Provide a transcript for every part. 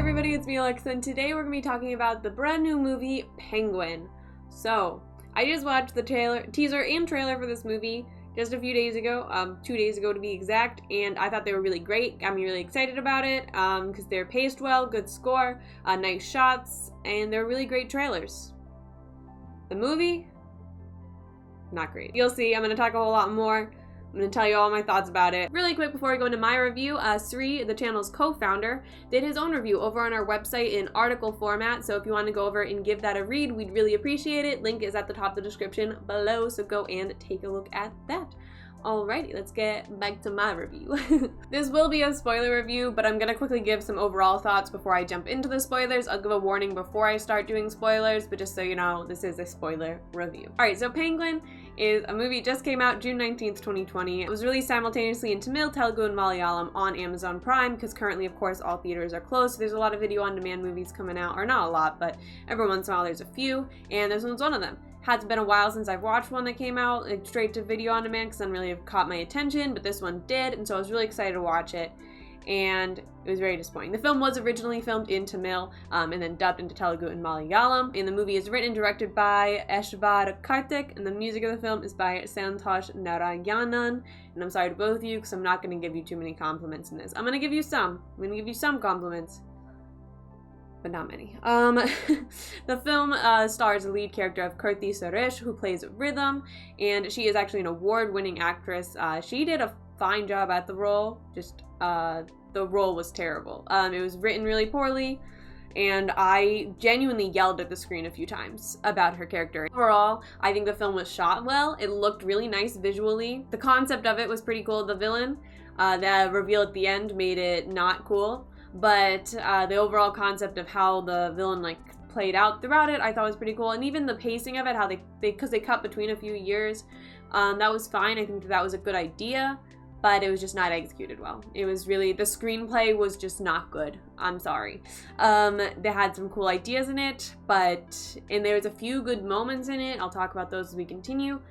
everybody, it's me Alexa, and today we're going to be talking about the brand new movie, Penguin. So, I just watched the teaser and trailer for this movie just a few days ago, 2 days ago to be exact, and I thought they were really great, got me really excited about it, because they're paced well, good score, nice shots, and they're really great trailers. The movie, not great. You'll see, I'm going to talk a whole lot more. I'm going to tell you all my thoughts about it. Really quick before we go into my review, Sri, the channel's co-founder, did his own review over on our website in article format, so if you want to go over and give that a read, we'd really appreciate it. Link is at the top of the description below, so go and take a look at that. Alrighty, let's get back to my review. This will be a spoiler review, but I'm gonna quickly give some overall thoughts before I jump into the spoilers. I'll give a warning before I start doing spoilers, but just so you know, this is a spoiler review. Alright, so Penguin is a movie just came out June 19th, 2020. It was released simultaneously in Tamil, Telugu, and Malayalam on Amazon Prime, because currently, of course, all theaters are closed, so there's a lot of video-on-demand movies coming out, or not a lot, but every once in a while there's a few, and this one's one of them. Has been a while since I've watched one that came out like straight to video on demand because none really have caught my attention, but this one did, and so I was really excited to watch it, and it was very disappointing. The film was originally filmed in Tamil and then dubbed into Telugu and Malayalam, and the movie is written and directed by Eshvar Karthik, and the music of the film is by Santosh Narayanan, and I'm sorry to both of you because I'm not going to give you too many compliments in this. I'm going to give you some. I'm going to give you some compliments, but not many. The film stars the lead character of Kirti Suresh, who plays Rhythm, and she is actually an award-winning actress. She did a fine job at the role, just the role was terrible. It was written really poorly, and I genuinely yelled at the screen a few times about her character. Overall, I think the film was shot well. It looked really nice visually. The concept of it was pretty cool. The villain, the reveal at the end made it not cool. But the overall concept of how the villain played out throughout it, I thought was pretty cool. And even the pacing of it, how because they cut between a few years, that was fine. I think that was a good idea, but it was just not executed well. It was really, the screenplay was just not good. I'm sorry. They had some cool ideas in it, and there was a few good moments in it. I'll talk about those as we continue,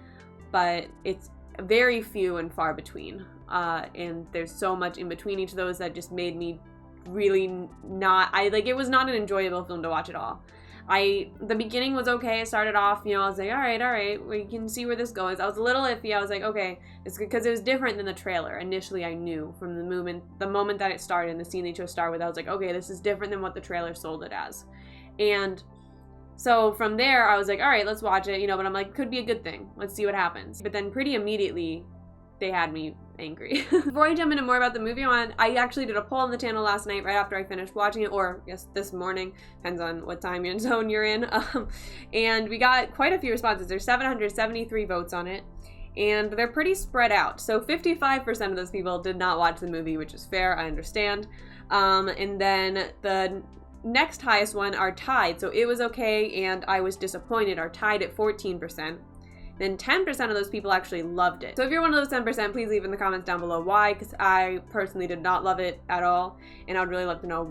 but it's very few and far between. And there's so much in between each of those that just made me really not, it was not an enjoyable film to watch at all. The beginning was okay. It started off, I was like, all right, we can see where this goes. I was a little iffy. I was like, okay, it's because it was different than the trailer. Initially, I knew from the moment that it started and the scene they chose to start with, I was like, okay, this is different than what the trailer sold it as. And so from there, I was like, all right, let's watch it, but I'm like, could be a good thing. Let's see what happens. But then pretty immediately, they had me angry. Before I jump into more about the movie, I actually did a poll on the channel last night right after I finished watching it, or yes, this morning, depends on what time zone you're in, and we got quite a few responses. There's 773 votes on it, and they're pretty spread out. So 55% of those people did not watch the movie, which is fair, I understand, and then the next highest one are tied, so It Was Okay and I Was Disappointed are tied at 14%. Then 10% of those people actually loved it. So if you're one of those 10%, please leave in the comments down below why, because I personally did not love it at all, and I would really love to know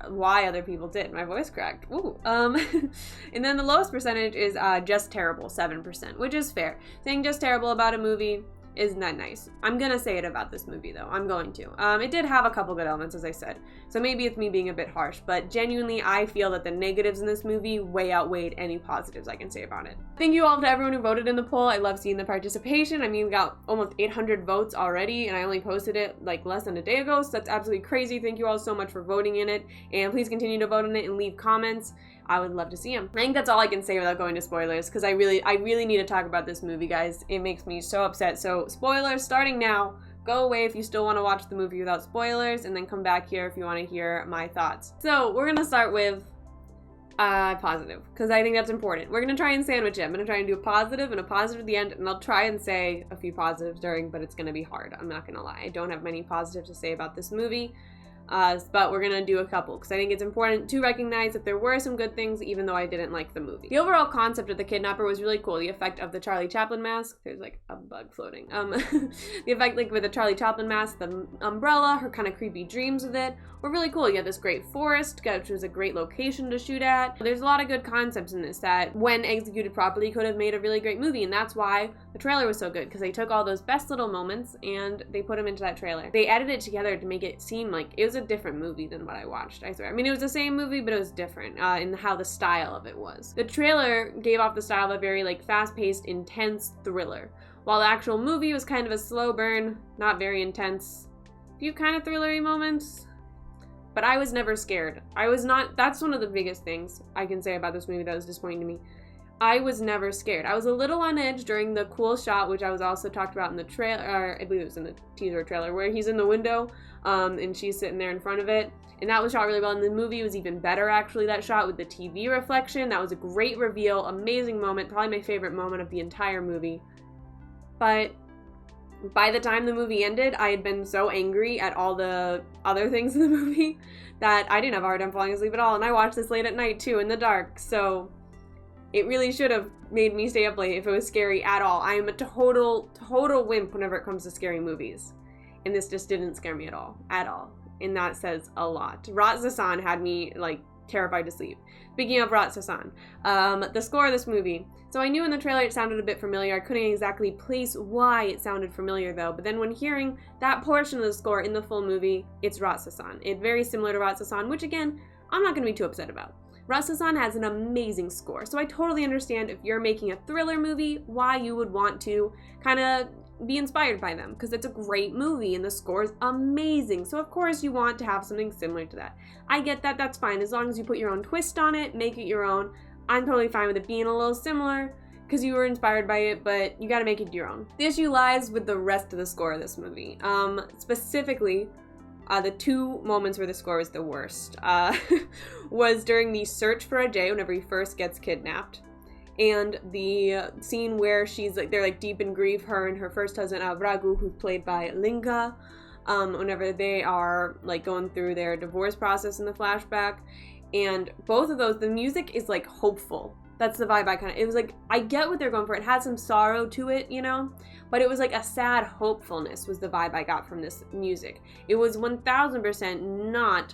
why other people did. My voice cracked. Ooh. And then the lowest percentage is just terrible, 7%, which is fair. Saying just terrible about a movie isn't that nice. I'm gonna say it about this movie though. I'm going to. It did have a couple good elements, as I said. So maybe it's me being a bit harsh, but genuinely I feel that the negatives in this movie way outweighed any positives I can say about it. Thank you all to everyone who voted in the poll. I love seeing the participation. I mean, we got almost 800 votes already, and I only posted it less than a day ago, so that's absolutely crazy. Thank you all so much for voting in it, and please continue to vote in it and leave comments. I would love to see them. I think that's all I can say without going to spoilers, because I really need to talk about this movie, guys. It makes me so upset. So spoilers starting now. Go away if you still want to watch the movie without spoilers, and then come back here if you want to hear my thoughts. So we're gonna start with positive, because I think that's important. We're gonna try and sandwich it. I'm gonna try and do a positive and a positive at the end, and I'll try and say a few positives during, but it's gonna be hard. I'm not gonna lie. I don't have many positives to say about this movie. But we're gonna do a couple because I think it's important to recognize that there were some good things even though I didn't like the movie. The overall concept of the kidnapper was really cool. The effect of the Charlie Chaplin mask, there's a bug floating. The effect with the Charlie Chaplin mask, the umbrella, her kind of creepy dreams with it were really cool. You had this great forest, which was a great location to shoot at. There's a lot of good concepts in this that when executed properly could have made a really great movie, and that's why the trailer was so good, because they took all those best little moments and they put them into that trailer. They edited it together to make it seem like it was was a different movie than what I watched, I swear. I mean, it was the same movie, but it was different in how the style of it was. The trailer gave off the style of a very, like, fast-paced, intense thriller, while the actual movie was kind of a slow burn, not very intense. A few kind of thrillery moments, but I was never scared. I was not, that's one of the biggest things I can say about this movie that was disappointing to me. I was never scared. I was a little on edge during the cool shot, which I was also talked about in the trailer, or I believe it was in the teaser trailer, where he's in the window, and she's sitting there in front of it. And that was shot really well. And the movie was even better, actually, that shot with the TV reflection. That was a great reveal, amazing moment, probably my favorite moment of the entire movie. But by the time the movie ended, I had been so angry at all the other things in the movie that I didn't have a hard time falling asleep at all. And I watched this late at night, too, in the dark, so it really should have made me stay up late if it was scary at all. I am a total wimp whenever it comes to scary movies. And this just didn't scare me at all. And that says a lot. Rat Sasan had me, like, terrified to sleep. Speaking of Rat Sasan, the score of this movie. So I knew in the trailer it sounded a bit familiar. I couldn't exactly place why it sounded familiar, though. But then when hearing that portion of the score in the full movie, it's Rat Sasan. It's very similar to Rat Sasan, which, again, I'm not going to be too upset about. Rat Sasan has an amazing score, so I totally understand if you're making a thriller movie, why you would want to kind of be inspired by them, because it's a great movie and the score is amazing, so of course you want to have something similar to that. I get that, that's fine, as long as you put your own twist on it, make it your own. I'm totally fine with it being a little similar, because you were inspired by it, but you gotta make it your own. The issue lies with the rest of the score of this movie. Specifically, the two moments where the score was the worst was during the search for Ajay whenever he first gets kidnapped, and the scene where she's like, they're like deep in grief, her and her first husband Raghu, who's played by Linga, whenever they are like going through their divorce process in the flashback, and both of those, the music is like hopeful. That's the vibe I kind of, it was like, I get what they're going for. It had some sorrow to it, you know? But it was like a sad hopefulness was the vibe I got from this music. It was 1000% not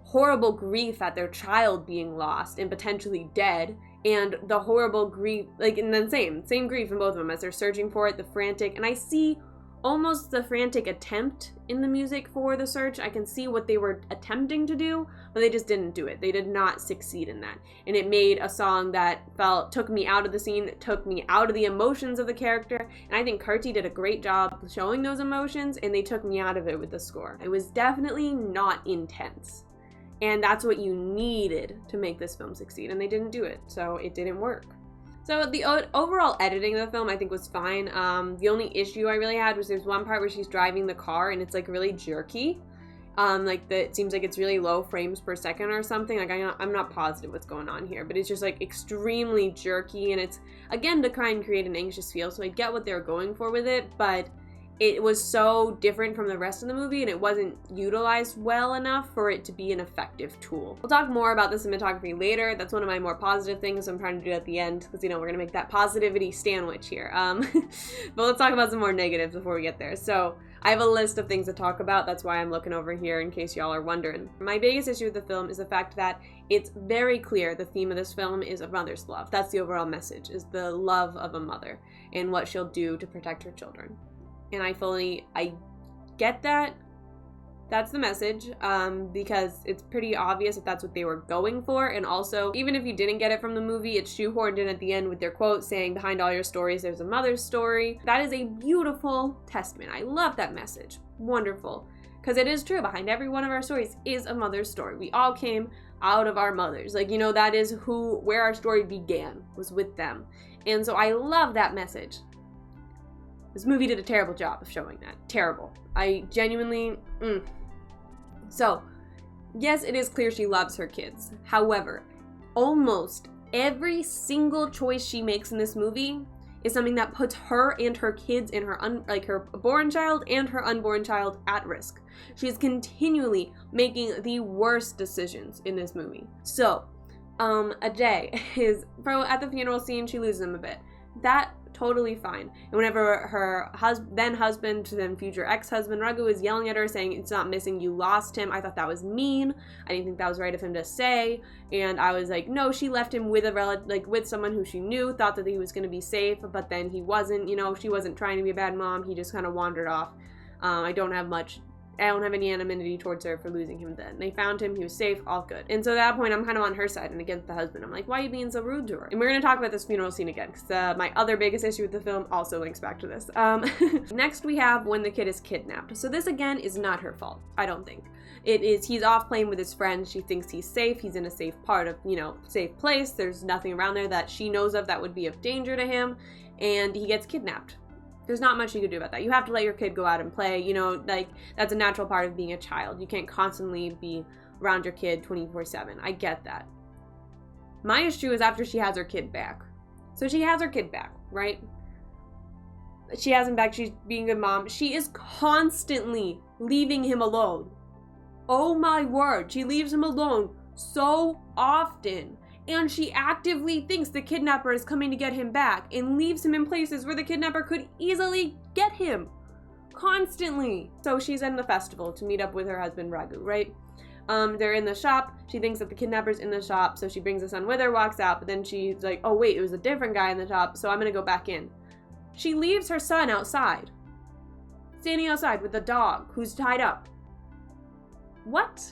horrible grief at their child being lost and potentially dead, and the horrible grief, like, and then same grief in both of them as they're searching for it, the frantic, and I see almost the frantic attempt in the music for the search. I can see what they were attempting to do, but they just didn't do it. They did not succeed in that. And it made a song that took me out of the scene, took me out of the emotions of the character. And I think Karti did a great job showing those emotions, and they took me out of it with the score. It was definitely not intense. And that's what you needed to make this film succeed, and they didn't do it, so it didn't work. So the overall editing of the film I think was fine. The only issue I really had was there's one part where she's driving the car and it's like really jerky. It seems like it's really low frames per second or something. Like I'm not positive what's going on here, but it's just like extremely jerky, and it's again to try and create an anxious feel. So I get what they're going for with it, but it was so different from the rest of the movie and it wasn't utilized well enough for it to be an effective tool. We'll talk more about the cinematography later. That's one of my more positive things I'm trying to do at the end, because, you know, we're gonna make that positivity sandwich here. But let's talk about some more negatives before we get there. So I have a list of things to talk about. That's why I'm looking over here in case y'all are wondering. My biggest issue with the film is the fact that it's very clear the theme of this film is a mother's love. That's the overall message, is the love of a mother and what she'll do to protect her children. And I get that. That's the message, because it's pretty obvious if that's what they were going for. And also, even if you didn't get it from the movie, it's shoehorned in at the end with their quote saying, behind all your stories, there's a mother's story. That is a beautiful testament. I love that message. Wonderful. Because it is true. Behind every one of our stories is a mother's story. We all came out of our mothers. Like, you know, that is where our story began, was with them. And so I love that message. This movie did a terrible job of showing that. Terrible. I genuinely, So, yes, it is clear she loves her kids. However, almost every single choice she makes in this movie is something that puts her and her kids and her born child and her unborn child at risk. She is continually making the worst decisions in this movie. So, Ajay is, at the funeral scene, she loses him a bit. That totally fine. And whenever her then husband, then future ex-husband Raghu is yelling at her saying, it's not missing, you lost him, I thought that was mean. I didn't think that was right of him to say. And I was like, no, she left him with with someone who she knew, thought that he was going to be safe, but then he wasn't, you know, she wasn't trying to be a bad mom, he just kind of wandered off. I don't have much I don't have any anonymity towards her for losing him then. They found him, he was safe, all good. And so at that point, I'm kind of on her side and against the husband. I'm like, why are you being so rude to her? And we're going to talk about this funeral scene again, because my other biggest issue with the film also links back to this. Next, we have when the kid is kidnapped. So this, again, is not her fault, I don't think. It is, he's off playing with his friends. She thinks he's safe. He's in a safe part of, safe place. There's nothing around there that she knows of that would be of danger to him. And he gets kidnapped. There's not much you can do about that. You have to let your kid go out and play, that's a natural part of being a child. You can't constantly be around your kid 24/7. I get that. My issue is after she has her kid back. So she has her kid back, right? She has him back, she's being a good mom. She is constantly leaving him alone. Oh my word, she leaves him alone so often. And she actively thinks the kidnapper is coming to get him back and leaves him in places where the kidnapper could easily get him. Constantly. So she's in the festival to meet up with her husband, Raghu, right? They're in the shop. She thinks that the kidnapper's in the shop, so she brings the son with her, walks out, but then she's like, oh wait, it was a different guy in the shop, so I'm gonna go back in. She leaves her son outside. Standing outside with the dog who's tied up. What?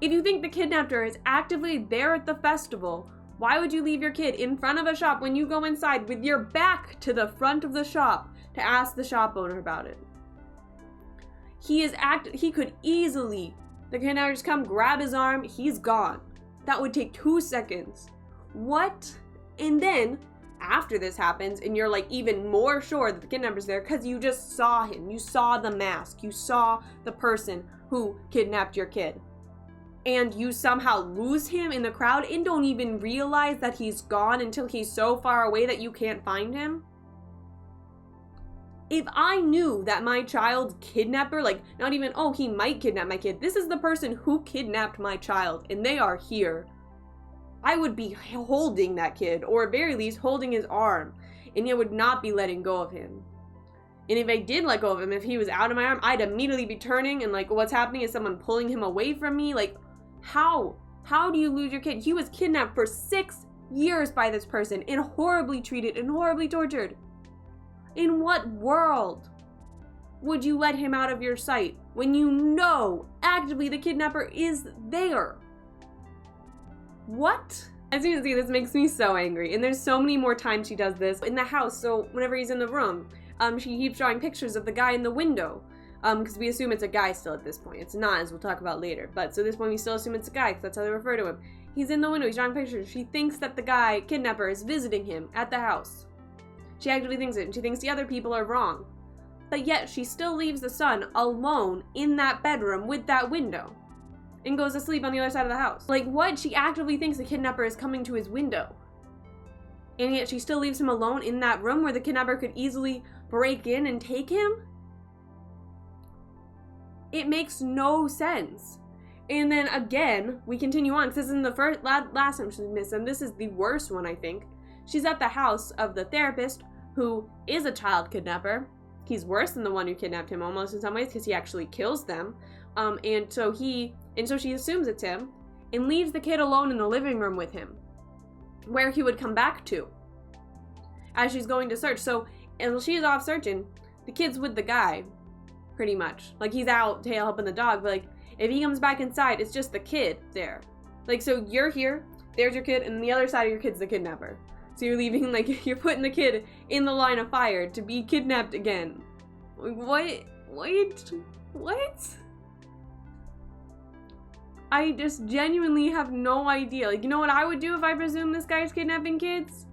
If you think the kidnapper is actively there at the festival, why would you leave your kid in front of a shop when you go inside with your back to the front of the shop to ask the shop owner about it? He could easily, the kidnapper just come grab his arm, he's gone. That would take 2 seconds. What? And then, after this happens, and you're like even more sure that the kidnapper's there because you just saw him, you saw the mask, you saw the person who kidnapped your kid. And you somehow lose him in the crowd and don't even realize that he's gone until he's so far away that you can't find him? If I knew that my child's kidnapper, not even, oh, he might kidnap my kid, this is the person who kidnapped my child and they are here, I would be holding that kid, or at very least holding his arm, and I would not be letting go of him. And if I did let go of him, if he was out of my arm, I'd immediately be turning and what's happening is someone pulling him away from me. How? How do you lose your kid? He was kidnapped for 6 years by this person and horribly treated and horribly tortured. In what world would you let him out of your sight when you know actively the kidnapper is there? What? As you can see, this makes me so angry. And there's so many more times she does this in the house. So whenever he's in the room, she keeps drawing pictures of the guy in the window. Because we assume it's a guy still at this point. It's not, as we'll talk about later. But so at this point, we still assume it's a guy, because that's how they refer to him. He's in the window, he's drawing pictures. She thinks that the guy, kidnapper, is visiting him at the house. She actually thinks it, and she thinks the other people are wrong. But yet, she still leaves the son alone in that bedroom with that window. And goes to sleep on the other side of the house. What? She actively thinks the kidnapper is coming to his window. And yet, she still leaves him alone in that room where the kidnapper could easily break in and take him? It makes no sense. And then again, we continue on, because this isn't the last time she's missed, and this is the worst one, I think. She's at the house of the therapist, who is a child kidnapper. He's worse than the one who kidnapped him, almost in some ways, because he actually kills them. And so she assumes it's him, and leaves the kid alone in the living room with him, where he would come back to, as she's going to search. So, as she's off searching, the kid's with the guy, pretty much. He's out helping the dog, but if he comes back inside, it's just the kid there. So you're here, there's your kid, and the other side of your kid's the kidnapper. So you're leaving, you're putting the kid in the line of fire to be kidnapped again. What? I just genuinely have no idea. You know what I would do if I presume this guy's kidnapping kids?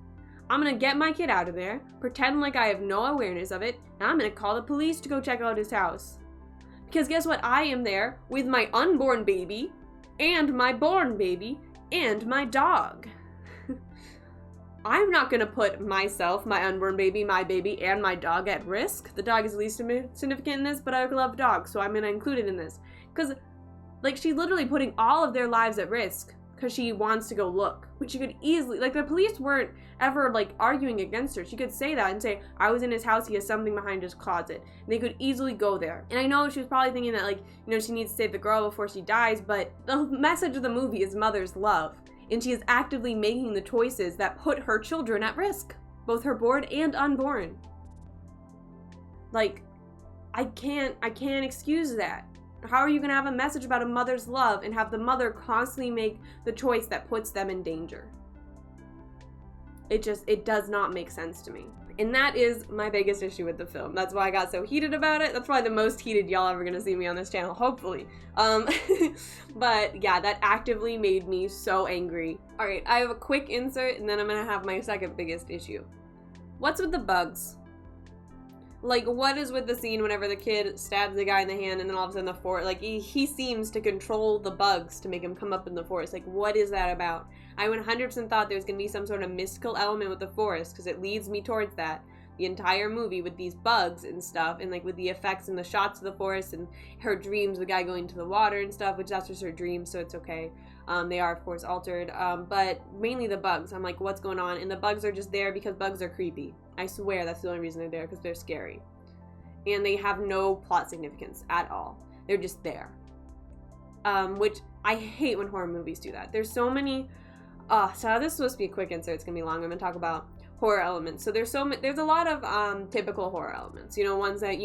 I'm gonna get my kid out of there, pretend like I have no awareness of it, and I'm gonna call the police to go check out his house. Because guess what? I am there with my unborn baby, and my born baby, and my dog. I'm not gonna put myself, my unborn baby, my baby, and my dog at risk. The dog is least significant in this, but I love dogs, so I'm gonna include it in this. Because, she's literally putting all of their lives at risk because she wants to go look. Which she could easily, the police weren't ever, arguing against her. She could say that and say, I was in his house, he has something behind his closet. And they could easily go there. And I know she was probably thinking that, she needs to save the girl before she dies, but the message of the movie is mother's love. And she is actively making the choices that put her children at risk. Both her born and unborn. I can't excuse that. How are you going to have a message about a mother's love and have the mother constantly make the choice that puts them in danger? It does not make sense to me. And that is my biggest issue with the film. That's why I got so heated about it. That's probably the most heated y'all ever gonna see me on this channel, hopefully. But yeah, that actively made me so angry. All right, I have a quick insert and then I'm gonna have my second biggest issue. What's with the bugs? Like, what is with the scene whenever the kid stabs the guy in the hand and then all of a sudden the forest, like, he seems to control the bugs to make him come up in the forest. Like, what is that about? I 100% thought there was going to be some sort of mystical element with the forest, because it leads me towards that the entire movie with these bugs and stuff, and like with the effects and the shots of the forest and her dreams, the guy going into the water and stuff, which that's just her dreams, so it's okay. They are, of course, altered, but mainly the bugs. I'm like, what's going on? And the bugs are just there because bugs are creepy. I swear that's the only reason they're there, because they're scary. And they have no plot significance at all. They're just there. Which I hate when horror movies do that. There's so many... so this is supposed to be a quick insert. It's going to be long. I'm going to talk about horror elements. So there's a lot of typical horror elements. You know, ones that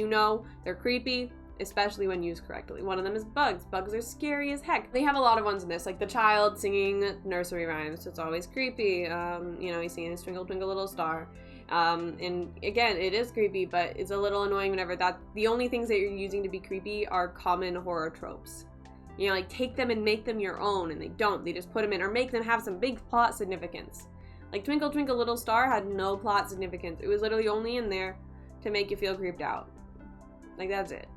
they're creepy, especially when used correctly. One of them is bugs. Bugs are scary as heck. They have a lot of ones in this, like the child singing nursery rhymes. So it's always creepy. He's singing Twinkle Twinkle Little Star. And again, it is creepy, but it's a little annoying whenever the only things that you're using to be creepy are common horror tropes. You know, like, take them and make them your own, and they don't. They just put them in, or make them have some big plot significance. Like, Twinkle Twinkle Little Star had no plot significance. It was literally only in there to make you feel creeped out. Like, that's it.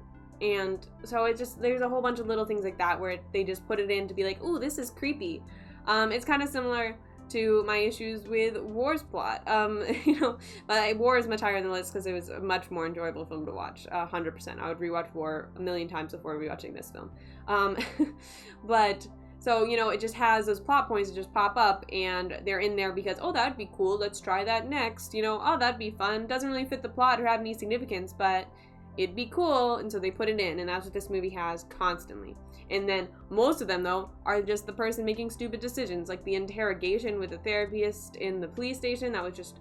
And so there's a whole bunch of little things like that where they just put it in to be like, ooh, this is creepy. It's kind of similar to my issues with War's plot. But War is much higher on the list because it was a much more enjoyable film to watch, 100%. I would rewatch War a million times before rewatching this film. But, so, it just has those plot points that just pop up, and they're in there because, oh, that'd be cool, let's try that next, oh, that'd be fun, doesn't really fit the plot or have any significance, but it'd be cool, and so they put it in, and that's what this movie has constantly. And then most of them, though, are just the person making stupid decisions, like the interrogation with the therapist in the police station. That was just,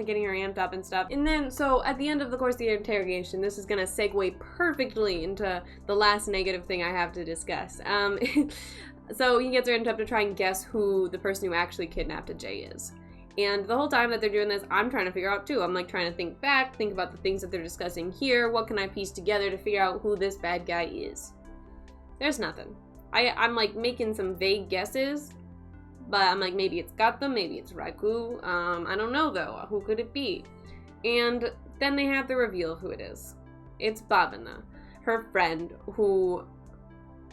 getting her amped up and stuff. And then, so at the end of the course of the interrogation, this is going to segue perfectly into the last negative thing I have to discuss. So he gets her amped up to try and guess who the person who actually kidnapped Ajay is. And the whole time that they're doing this, I'm trying to figure out too. I'm like trying to think back, think about the things that they're discussing here. What can I piece together to figure out who this bad guy is? There's nothing. I'm like making some vague guesses, but I'm like, maybe it's Gotham, maybe it's Ragu. I don't know though. Who could it be? And then they have the reveal of who it is. It's Bhavana, her friend, who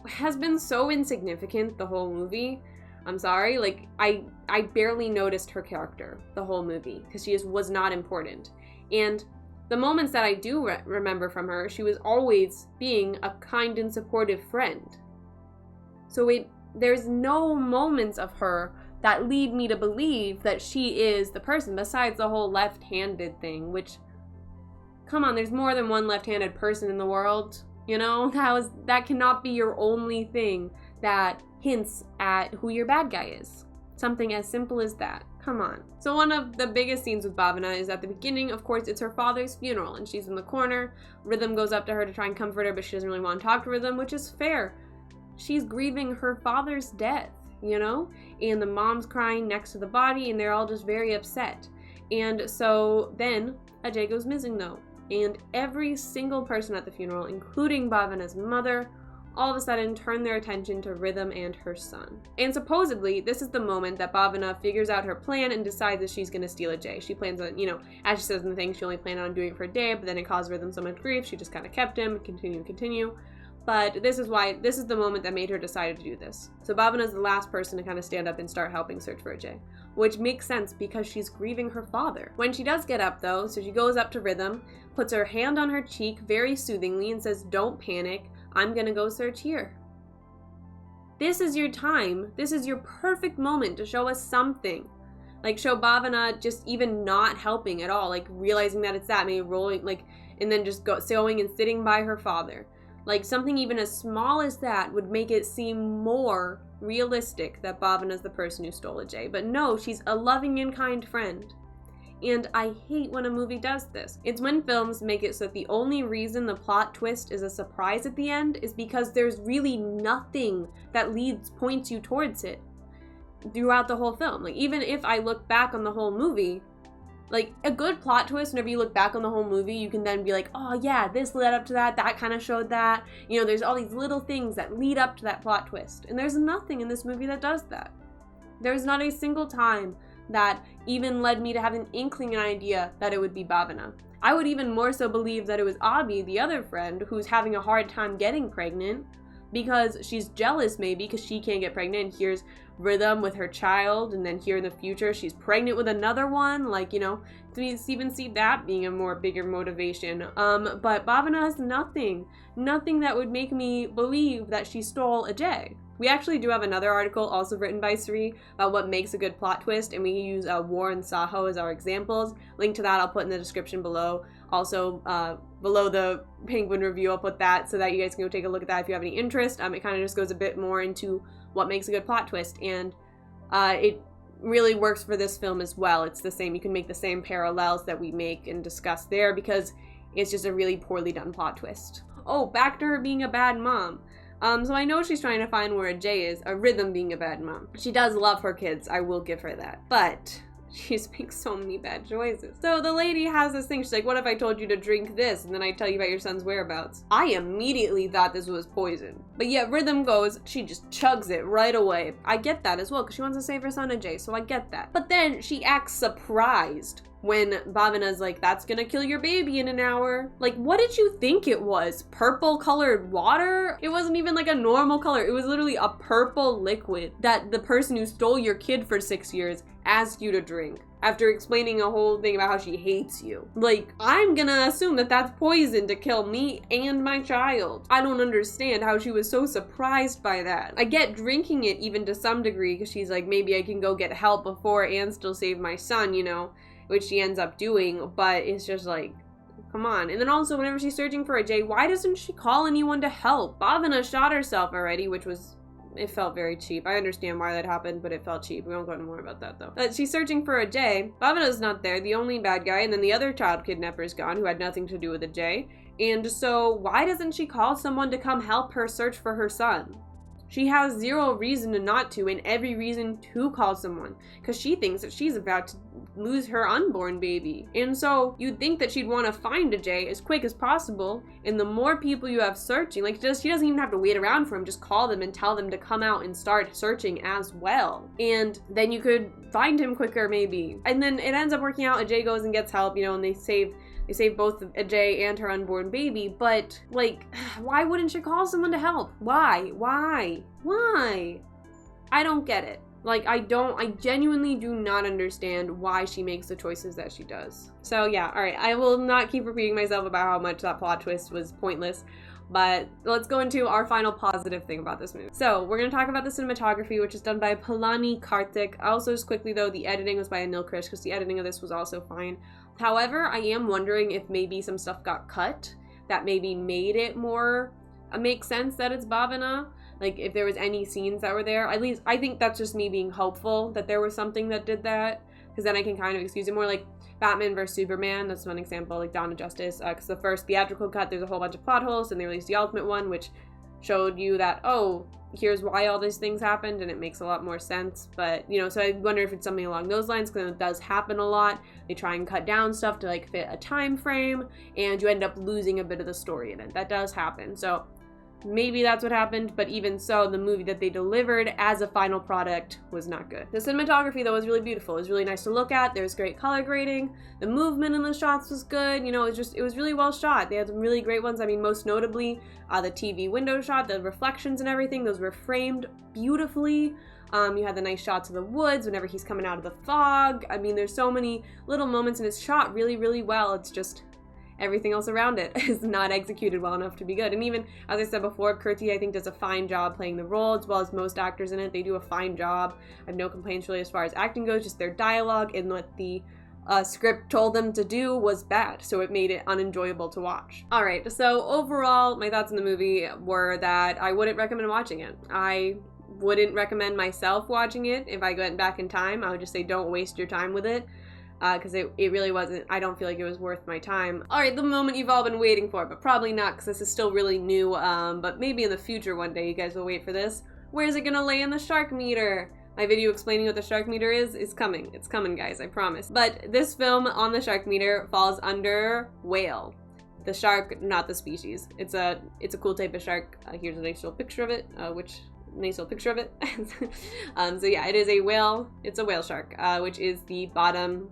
has been so insignificant the whole movie. I'm sorry, like, I barely noticed her character the whole movie because she was not important. And the moments that I do remember from her, she was always being a kind and supportive friend. So there's no moments of her that lead me to believe that she is the person, besides the whole left-handed thing, which, come on, there's more than one left-handed person in the world, that cannot be your only thing that hints at who your bad guy is. Something as simple as that. Come on. So one of the biggest scenes with Bhavana is at the beginning. Of course, it's her father's funeral, and she's in the corner. Rhythm goes up to her to try and comfort her, but she doesn't really want to talk to Rhythm, which is fair. She's grieving her father's death, And the mom's crying next to the body, and they're all just very upset. And so then Ajay goes missing, though. And every single person at the funeral, including Bhavana's mother, all of a sudden turn their attention to Rhythm and her son. And supposedly, this is the moment that Bhavana figures out her plan and decides that she's going to steal Ajay. She plans on, as she says in the thing, she only planned on doing it for a day, but then it caused Rhythm so much grief, she just kind of kept him, continue. But this is the moment that made her decide to do this. So Bhavana is the last person to kind of stand up and start helping search for Ajay, which makes sense because she's grieving her father. When she does get up, though, so she goes up to Rhythm, puts her hand on her cheek very soothingly and says, "Don't panic. I'm gonna go search here." This is your time. This is your perfect moment to show us something. Like, show Bhavana just even not helping at all, like realizing that it's that, maybe rolling, like, and then just going and sitting by her father. Like, something even as small as that would make it seem more realistic that Bhavana's the person who stole Ajay. But no, she's a loving and kind friend. And I hate when a movie does this. It's when films make it so that the only reason the plot twist is a surprise at the end is because there's really nothing that points you towards it throughout the whole film. Like, even if I look back on the whole movie, like, a good plot twist, whenever you look back on the whole movie, you can then be like, oh yeah, this led up to that kind of showed that. You know, there's all these little things that lead up to that plot twist. And there's nothing in this movie that does that. There's not a single time that even led me to have an inkling, an idea that it would be Bhavana. I would even more so believe that it was Abhi, the other friend, who's having a hard time getting pregnant because she's jealous maybe because she can't get pregnant, and here's Rhythm with her child, and then here in the future she's pregnant with another one. Like, you know, to even see that being a more bigger motivation. But Bhavana has nothing that would make me believe that she stole Ajay. We actually do have another article also written by Sri about what makes a good plot twist, and we use War and Saho as our examples. Link to that I'll put in the description below. Also, below the Penguin review, I'll put that so that you guys can go take a look at that if you have any interest. It kind of just goes a bit more into what makes a good plot twist, and it really works for this film as well. It's the same. You can make the same parallels that we make and discuss there because it's just a really poorly done plot twist. Oh, back to her being a bad mom. So I know she's trying to find where Ajay is, a Rhythm being a bad mom. She does love her kids, I will give her that. But she's making so many bad choices. So the lady has this thing, she's like, what if I told you to drink this and then I tell you about your son's whereabouts? I immediately thought this was poison. But yet Rhythm goes, she just chugs it right away. I get that as well, because she wants to save her son Ajay, so I get that. But then she acts surprised when Bhavana's like, that's gonna kill your baby in an hour. Like, what did you think it was? Purple colored water? It wasn't even like a normal color. It was literally a purple liquid that the person who stole your kid for 6 years asked you to drink after explaining a whole thing about how she hates you. Like, I'm gonna assume that that's poison to kill me and my child. I don't understand how she was so surprised by that. I get drinking it even to some degree because she's like, maybe I can go get help before and still save my son, you know, which she ends up doing, but it's just like, come on. And then also, whenever she's searching for Ajay, why doesn't she call anyone to help? Bhavana shot herself already, which was, it felt very cheap. I understand why that happened, but it felt cheap. We won't go into more about that, though. But she's searching for Ajay. Bhavana's not there, the only bad guy, and then the other child kidnapper is gone, who had nothing to do with Ajay. And so, why doesn't she call someone to come help her search for her son? She has zero reason to not to, and every reason to call someone, because she thinks that she's about to lose her unborn baby. And so you'd think that she'd want to find Ajay as quick as possible, and the more people you have searching, like, she doesn't even have to wait around for him, just call them and tell them to come out and start searching as well. And then you could find him quicker maybe. And then it ends up working out. Ajay goes and gets help, you know, and they save both Ajay and her unborn baby, but, like, why wouldn't she call someone to help? Why? I don't get it. Like, I genuinely do not understand why she makes the choices that she does. So yeah, alright, I will not keep repeating myself about how much that plot twist was pointless, but let's go into our final positive thing about this movie. So, we're going to talk about the cinematography, which is done by Palani Karthik. Also, just quickly though, the editing was by Anil Krish, because the editing of this was also fine. However, I am wondering if maybe some stuff got cut that maybe made it more make sense that it's Bhavana. Like, if there was any scenes that were there. At least, I think that's just me being hopeful that there was something that did that, because then I can kind of excuse it more. Like, Batman vs. Superman, that's one example, like Dawn of Justice, because the first theatrical cut, there's a whole bunch of plot holes, and they released the ultimate one, which showed you that, oh, here's why all these things happened, and it makes a lot more sense. But, you know, so I wonder if it's something along those lines, because it does happen a lot. They try and cut down stuff to, like, fit a time frame, and you end up losing a bit of the story in it. That does happen. So maybe that's what happened, but even so, the movie that they delivered as a final product was not good. The cinematography, though, was really beautiful. It was really nice to look at. There was great color grading. The movement in the shots was good. You know, it was really well shot. They had some really great ones. I mean, most notably, the TV window shot, the reflections and everything, those were framed beautifully. You had the nice shots of the woods whenever he's coming out of the fog. I mean, there's so many little moments, and it's shot really, really well. It's just everything else around it is not executed well enough to be good. And even, as I said before, Kirti, I think, does a fine job playing the role, as well as most actors in it. They do a fine job. I have no complaints really as far as acting goes, just their dialogue and what the script told them to do was bad, so it made it unenjoyable to watch. Alright, so overall, my thoughts on the movie were that I wouldn't recommend watching it. I wouldn't recommend myself watching it. If I went back in time, I would just say don't waste your time with it. because it really wasn't, I don't feel like it was worth my time. Alright, the moment you've all been waiting for, but probably not because this is still really new, but maybe in the future one day you guys will wait for this. Where's it gonna lay in the shark meter? My video explaining what the shark meter is coming. It's coming, guys, I promise. But this film on the shark meter falls under whale. The shark, not the species. It's a cool type of shark. Here's a nice little picture of it, nice little picture of it. So yeah, it is a whale. It's a whale shark, which is the bottom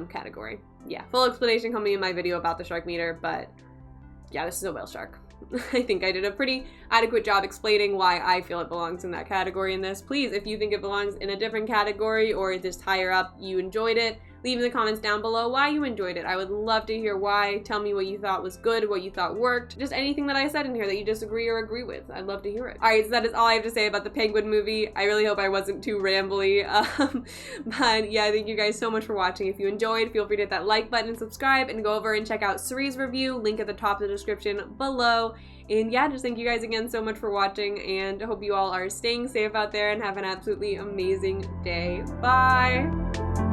category. Yeah, full explanation coming in my video about the shark meter, but yeah, this is a whale shark. I think I did a pretty adequate job explaining why I feel it belongs in that category in this. Please, if you think it belongs in a different category or just higher up, you enjoyed it, leave in the comments down below why you enjoyed it. I would love to hear why. Tell me what you thought was good, what you thought worked, just anything that I said in here that you disagree or agree with. I'd love to hear it. Alright, so that is all I have to say about the Penguin movie. I really hope I wasn't too rambly. But yeah, thank you guys so much for watching. If you enjoyed, feel free to hit that like button and subscribe, and go over and check out Cerie's review, link at the top of the description below. And yeah, just thank you guys again so much for watching, and I hope you all are staying safe out there and have an absolutely amazing day. Bye!